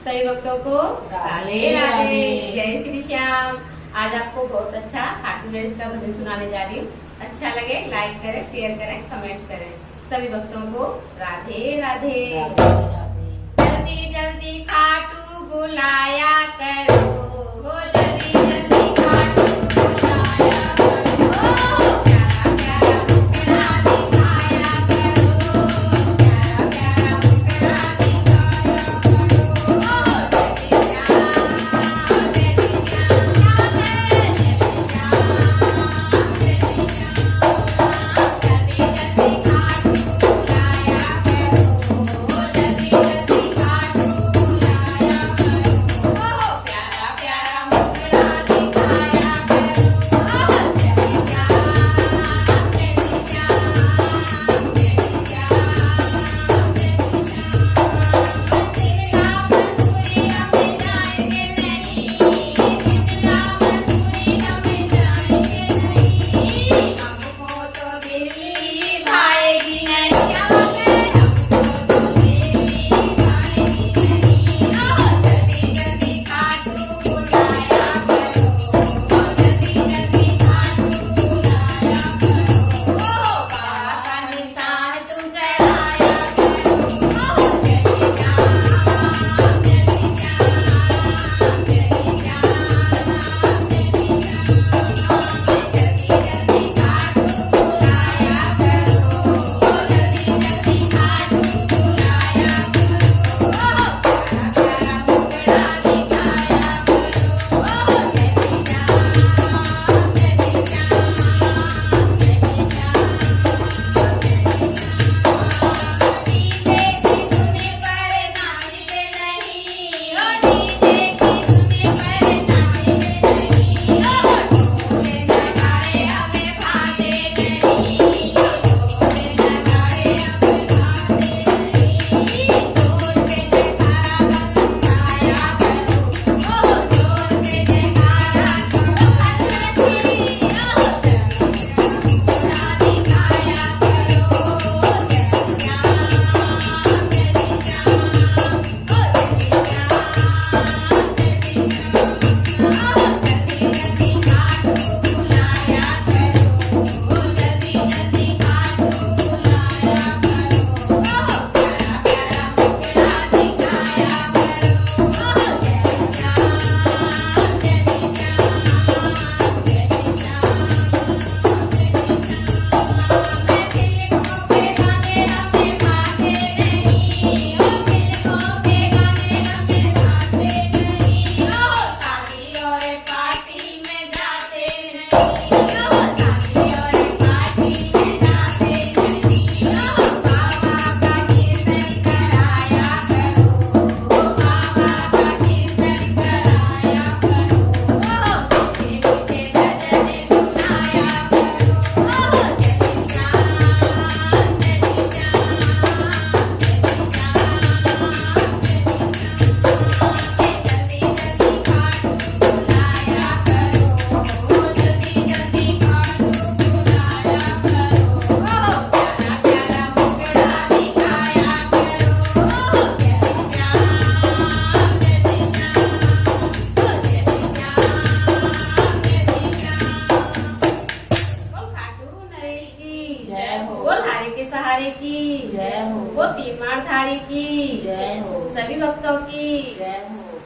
सभी भक्तों को राधे राधे, जय श्री श्याम। आज आपको बहुत अच्छा खाटू नरेश का भजन सुनाने जा रही हूँ। अच्छा लगे लाइक करें, शेयर करें, कमेंट करें। सभी भक्तों को राधे राधे। जल्दी जल्दी खाटू बुलाया करो, हो जल्दी जल्दी खाटू बुलाया करो। प्यारा प्यारा मुखड़ा दिखाया करो, प्यारा प्यारा मुखड़ा दिखाया करो। जय श्री श्याम, जय श्री श्याम, जय श्री श्याम, जय श्री श्याम। जल्दी जल्दी खाटू बुलाया करो, जल्दी जल्दी खाटू बुलाया करो। प्यारा प्यारा मुखड़ा दिखाया करो। जय श्री श्याम, जय श्री श्याम, जय श्री श्याम, जय श्री श्याम। शिमला मसूरी हमें जाएंगे नहीं, शिमला मसूरी हमें जाएंगे नहीं। हमको तो दिल्ली भाएगी नहीं, हमको तो दिल्ली भाएगी नहीं। जल्दी जल्दी खाटू बुलाया करो, जल्दी जल्दी खाटू बुलाया करो। बाबा का निशान तुम चढ़ाया करो। जय श्री श्याम, जय श्री श्याम, जय श्री श्याम, जय श्री श्याम। जल्दी जल्दी खाटू बुलाया करो, जल्दी जल्दी खाटू बुलाया करो। प्यारा प्यारा मुखड़ा दिखाया करो। जय श्री श्याम, जय श्री श्याम, जय श्री श्याम, जय श्री श्याम। डीजे की धुन पर नाचते नहीं, ओ डीजे की धुन पर नाचते नहीं। ढोले नगाड़े हमें भाते नहीं, ढोले नगाड़े हमें भाते नहीं। जोर से जयकारा लगाया करो, जोर से जयकारा करो। हंसी मुखड़ा दिखाया करो। जय श्री श्याम, जय श्री श्याम, जय श्री श्याम, जय श्री श्याम। जल्दी जल्दी खाटू बुलाया करो, जल्दी जल्दी खाटू बुलाया करो। प्यारा प्यारा मुखड़ा दिखाया करो। जय श्री श्याम, जय श्री श्याम, जय श्री श्याम, जय श्री श्याम। फिल्मों के गाने हमें भाते नहीं, फिल्मों के गाने हमें भाते नहीं। शादी और पार्टी में जाते नहीं, शादी और पार्टी में जाते नहीं। बाबा का कीर्तन कराया करो, बाबा का कीर्तन कराया करो। मीठे मीठे भजन सुनाया करो। जय श्री श्याम, जय श्री श्याम, जय श्री श्याम, जय श्री श्याम। जल्दी जल्दी खाटू बुलाया करो, जल्दी जल्दी खाटू बुलाया करो। प्यारा प्यारा मुखड़ा दिखाया करो। जय श्री श्याम, जय श्री श्याम, जय श्री श्याम, जय श्री श्याम। बोल खाटू नरेश की जय हो। बोल हारे के सहारे की जय हो। वो तीन मार धारी की जय हो। सभी भक्तों की जय हो।